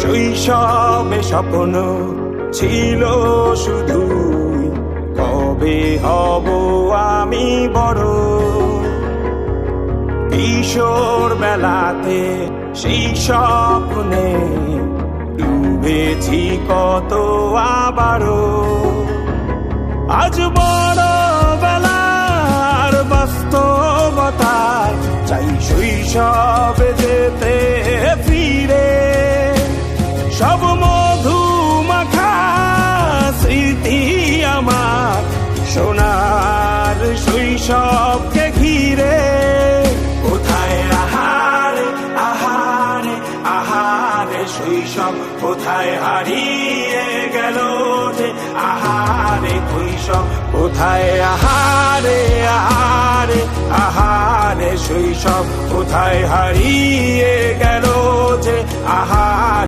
শৈশবে স্বপ্ন ছিল শুধু কবে হব আমি বড়। কিশোর বেলাতে সেই স্বপ্নে ডুবেছি কত আবারও। আজ বড় বেলার বাস্তবতায় চাই শৈশবে যেতে ফিরে। সব মধু মাখা স্মৃতি আমার সোনার শৈশবকে ঘিরে। কোথায় আহারে আহারে আহারে শৈশব কোথায় হারিয়ে গেল যে আহারে শৈশব কোথায় আহারে আহারে আহারে শৈশব কোথায় হারিয়ে গেল যে আহারে।